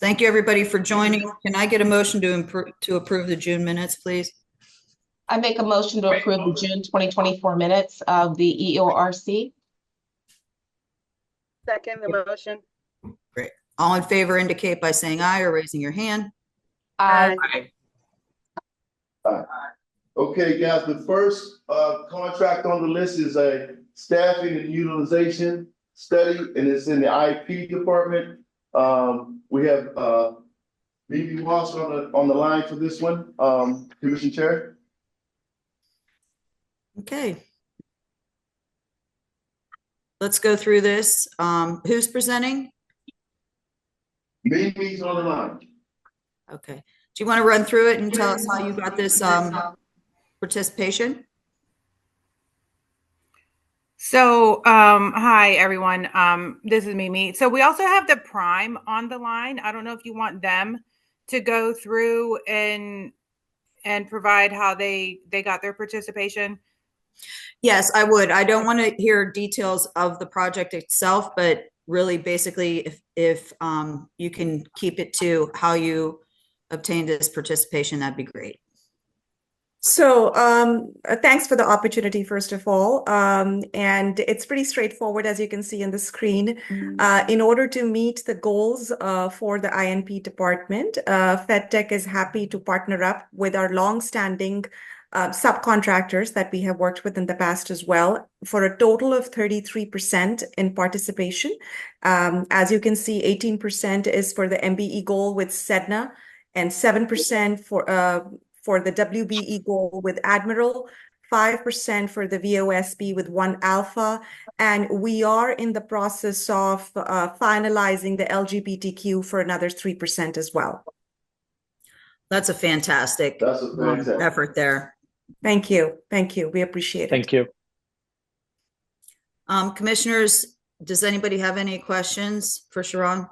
Thank you, everybody, for joining. Can I get a motion to approve the June minutes, please? I make a motion to approve the June 2024 minutes of the EORC. Second the motion. Great. All in favor indicate by saying aye or raising your hand. Aye. Okay, guys, the first contract on the list is a staffing and utilization study, and it's in the IP department. We have Mimi Walsh on the line for this one, Commission Chair. Okay. Let's go through this. Who's presenting? Mimi's on the line. Okay. Do you want to run through it and tell us how you got this participation? So, hi everyone. This is Mimi. So we also have the Prime on the line. I don't know if you want them to go through and provide how they got their participation. Yes, I would. I don't want to hear details of the project itself, but really basically if you can keep it to how you obtained this participation, that'd be great. So thanks for the opportunity, first of all. And it's pretty straightforward, as you can see on the screen. In order to meet the goals for the INP department, FedTech is happy to partner up with our longstanding subcontractors that we have worked with in the past as well, for a total of 33% in participation. As you can see, 18% is for the MBE goal with Sedna, and 7% for the WBE goal with Admiral, 5% for the VOSB with One Alpha, and we are in the process of finalizing the LGBTQ for another 3% as well. That's a fantastic effort there. Thank you. Thank you. We appreciate it. Thank you. Commissioners, does anybody have any questions for Sharon?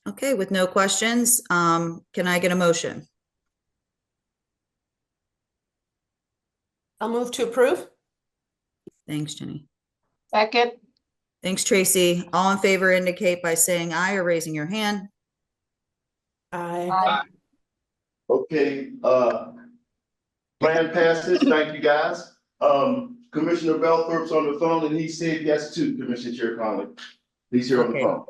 Okay, with no questions, can I get a motion? I'll move to approve. Thanks, Jenny. Second. Thanks, Tracy. All in favor indicate by saying aye or raising your hand. Aye. Okay, plan passes. Thank you, guys. Commissioner Belthorpe's on the phone, and he said yes too, Commissioner Chair Conley. He's here on the phone.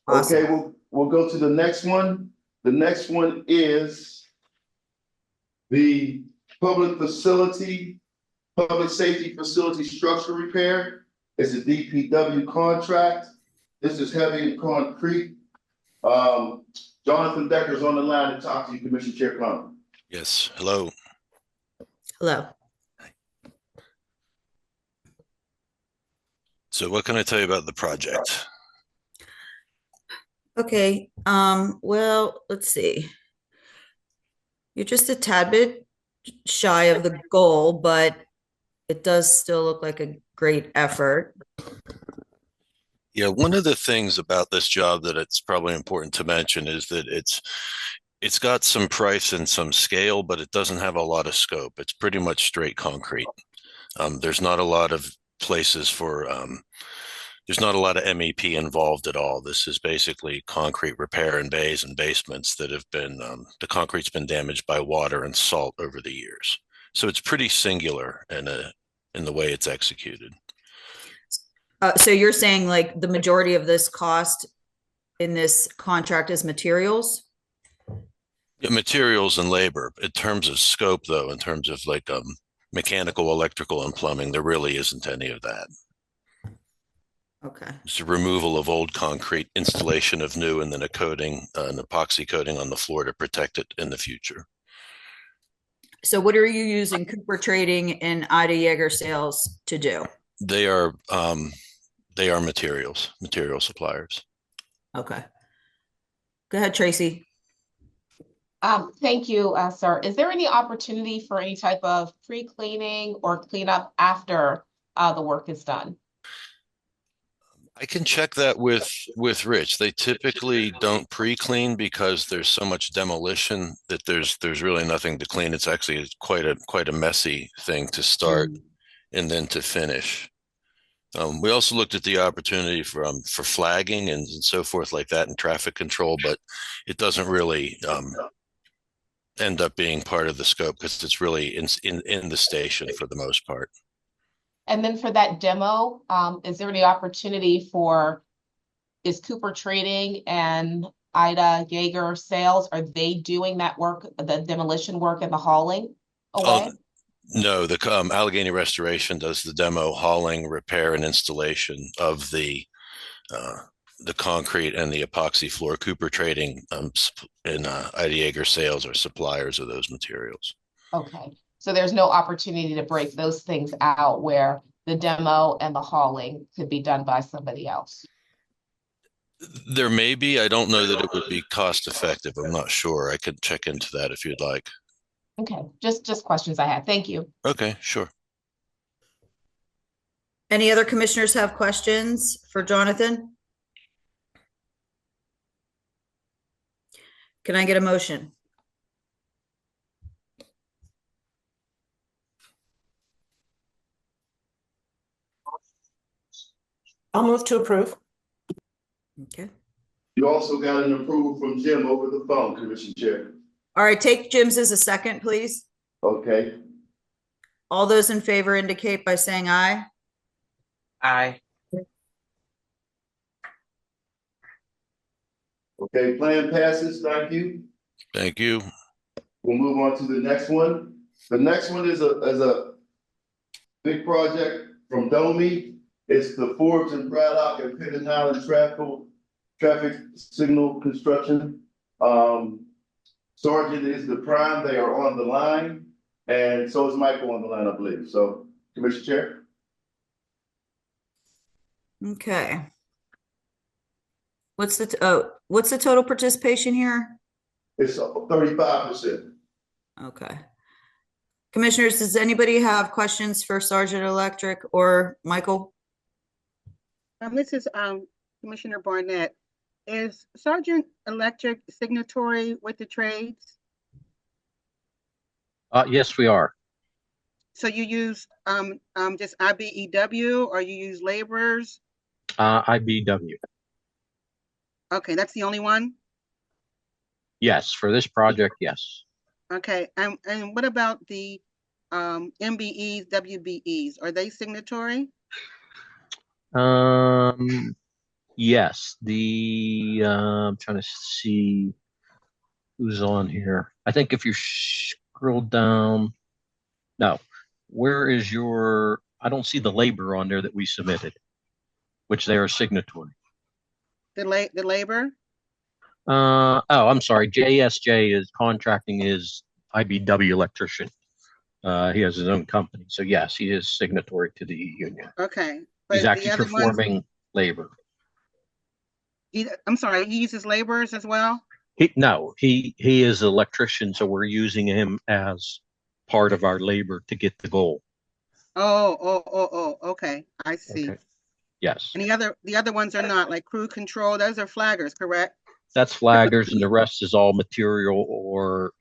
Awesome. Okay, we'll go to the next one. The next one is the public safety facility structure repair. It's a DPW contract. This is heavy and concrete. Jonathan Decker's on the line to talk to you, Commissioner Chair Conley. Yes, hello. Hello. So what can I tell you about the project? Okay, well, let's see. You're just a tad bit shy of the goal, but it does still look like a great effort. Yeah, one of the things about this job that it's probably important to mention is that it's got some price and some scale, but it doesn't have a lot of scope. It's pretty much straight concrete. There's not a lot of places for there's not a lot of MEP involved at all. This is basically concrete repair in bays and basements that have been, the concrete's been damaged by water and salt over the years. So it's pretty singular in the way it's executed. So you're saying like the majority of this cost in this contract is materials? Yeah, materials and labor. In terms of scope, though, in terms of like mechanical, electrical, and plumbing, there really isn't any of that. Okay. It's a removal of old concrete, installation of new, and then a coating, an epoxy coating on the floor to protect it in the future. So what are you using Cooper Trading and Ida Yeager Sales to do? They are material suppliers. Okay. Go ahead, Tracy. Thank you, sir. Is there any opportunity for any type of pre-cleaning or cleanup after the work is done? I can check that with Rich. They typically don't pre-clean because there's so much demolition that there's really nothing to clean. It's actually quite a messy thing to start and then to finish. We also looked at the opportunity for flagging and so forth like that and traffic control, but it doesn't really end up being part of the scope because it's really in the station for the most part. And then for that demo, is there any opportunity is Cooper Trading and Ida Yeager Sales, are they doing that work, the demolition work and the hauling away? No, the Allegheny Restoration does the demo, hauling, repair, and installation of the concrete and the epoxy floor. Cooper Trading and Ida Yeager Sales are suppliers of those materials. Okay, so there's no opportunity to break those things out where the demo and the hauling could be done by somebody else? There may be. I don't know that it would be cost effective. I'm not sure. I could check into that if you'd like. Okay, just questions I had. Thank you. Okay, sure. Any other commissioners have questions for Jonathan? Can I get a motion? I'll move to approve. Okay. You also got an approval from Jim over the phone, Commissioner Chair. All right, take Jim's as a second, please. Okay, All those in favor indicate by saying aye. Aye. okay, plan passes, thank you. Thank you. We'll move on to the next one. The next one is a big project from Domi. It's the Forbes and Braddock and Pitt and Highland traffic signal construction. Sergeant is the prime. They are on the line, and so is Michael on the line, I believe. So, Commissioner Chair. Okay. What's the total participation here? It's 35%. Okay. Commissioners, does anybody have questions for Sergeant Electric or Michael? This is Commissioner Barnett. Is Sergeant Electric signatory with the trades? Yes, we are. So you use just IBEW or you use laborers? IBW. Okay, that's the only one? Yes, for this project, yes. Okay, and what about the MBEs, WBEs? Are they signatory? Yes. I'm trying to see who's on here. I think if you scroll down, no. Where is I don't see the labor on there that we submitted, which they are signatory. The labor? I'm sorry. JSJ is contracting his IBW electrician. He has his own company. So yes, he is signatory to the union. Okay. He's actually performing labor. I'm sorry, he uses laborers as well? No, he is an electrician, so we're using him as part of our labor to get the goal. Oh, okay. I see. Okay. Yes. And the other ones are not, like crew control, those are flaggers, correct? That's flaggers, and the rest is all material or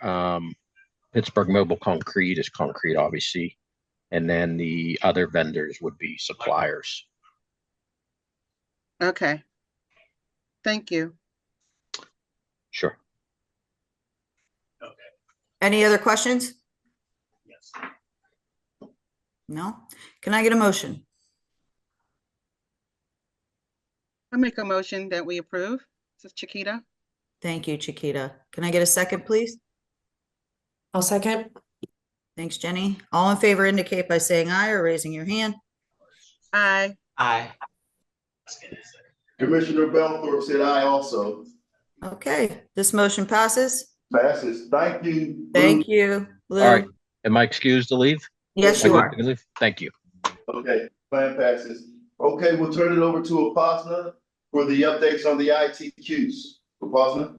Pittsburgh Mobile Concrete is concrete, obviously. And then the other vendors would be suppliers. Okay. Thank you. Sure. Any other questions? Yes. No? Can I get a motion? I make a motion that we approve. This is Chiquita. Thank you, Chiquita. Can I get a second, please? I'll second. Thanks, Jenny. All in favor indicate by saying aye or raising your hand. Aye. Aye. Commissioner Belthorpe said aye also. Okay, this motion passes. Passes. Thank you. Thank you, Lou. All right. Am I excused to leave? Yes, Am you I are. good to leave? Thank you. Okay, plan passes. Okay, we'll turn it over to Apasna for the updates on the ITQs. Apasna?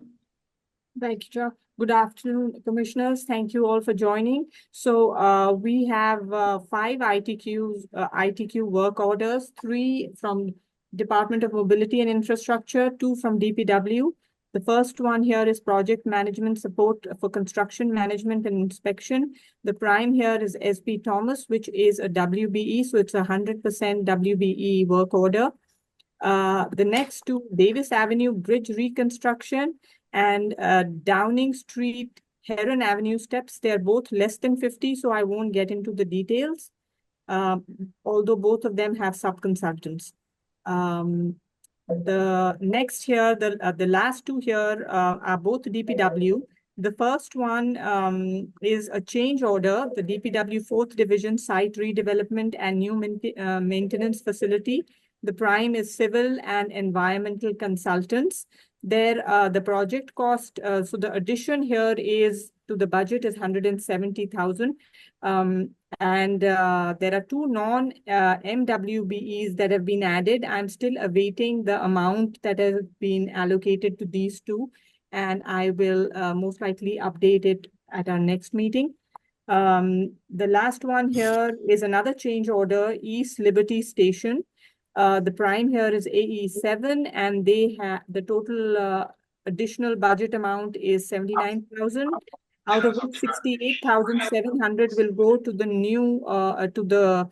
Thank you, Chuck. Good afternoon, commissioners. Thank you all for joining. So we have 5 ITQ work orders, 3 from Department of Mobility and Infrastructure, 2 from DPW, The first one here is project management support for construction management and inspection. The prime here is SP Thomas, which is a WBE, so it's 100% WBE work order. The next two, Davis Avenue Bridge reconstruction and Downing Street Heron Avenue steps, they're both less than 50, so I won't get into the details, although both of them have sub-consultants. The next here, the last two here are both DPW. The first one is a change order, the DPW 4th Division Site Redevelopment and New Maintenance Facility. The prime is civil and environmental consultants. There, the project cost, so the addition here is to the budget is 170,000. And there are two non-MWBEs that have been added. I'm still awaiting the amount that has been allocated to these two, and I will most likely update it at our next meeting. The last one here is another change order, East Liberty Station. The prime here is AE7, and they have the total additional budget amount is 79,000. Out of which 68,700 will go to the new to the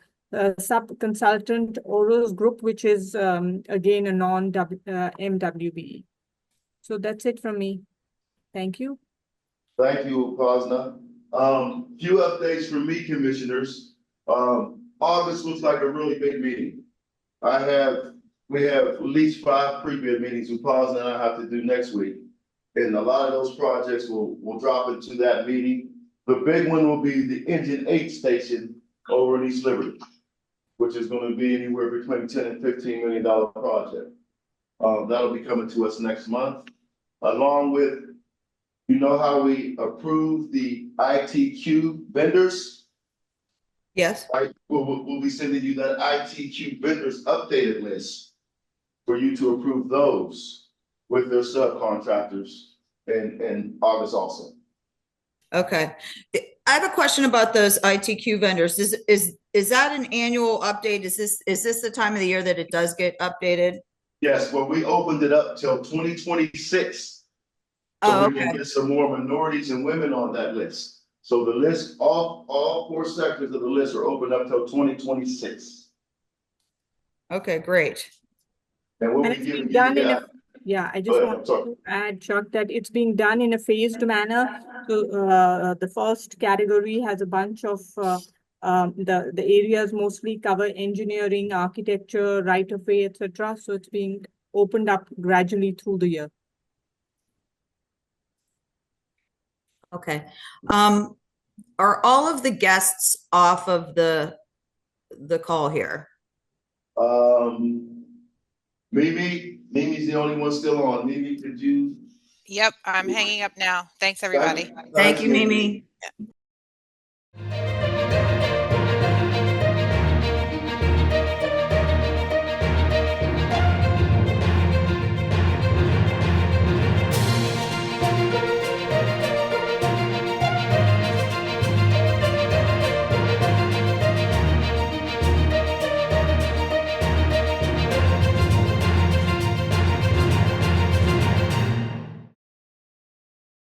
sub-consultant Oros Group, which is again a non-MWBE. So that's it from me. Thank you. Thank you, Upasna. Few updates from me, commissioners. August looks like a really big meeting. We have at least 5 pre-bid meetings Upasna and I have to do next week. And a lot of those projects will drop into that meeting. The big one will be the Engine 8 station over in East Liberty, which is going to be anywhere between $10 and $15 million project. That'll be coming to us next month, along with, you know how we approve the ITQ vendors? Yes. We'll be sending you that ITQ vendors updated list for you to approve those with their subcontractors in August also. Okay. I have a question about those ITQ vendors. Is that an annual update? Is this the time of the year that it does get updated? Yes, well, we opened it up till 2026. Oh, So we can okay. get some more minorities and women on that list. So the list, all 4 sectors of the list are open up till 2026. Okay, great. And we'll And be it's giving been you done in that. a, yeah, I just Go ahead, want I'm sorry. to add, Chuck, that it's being done in a phased manner. So the first category has a bunch of the areas mostly cover engineering, architecture, right of way, etc. So it's being opened up gradually through the year. Okay. Are all of the guests off of the call here? Mimi's the only one still on. Mimi, could you? Yep, I'm hanging up now. Thanks, everybody. Thank you, Mimi.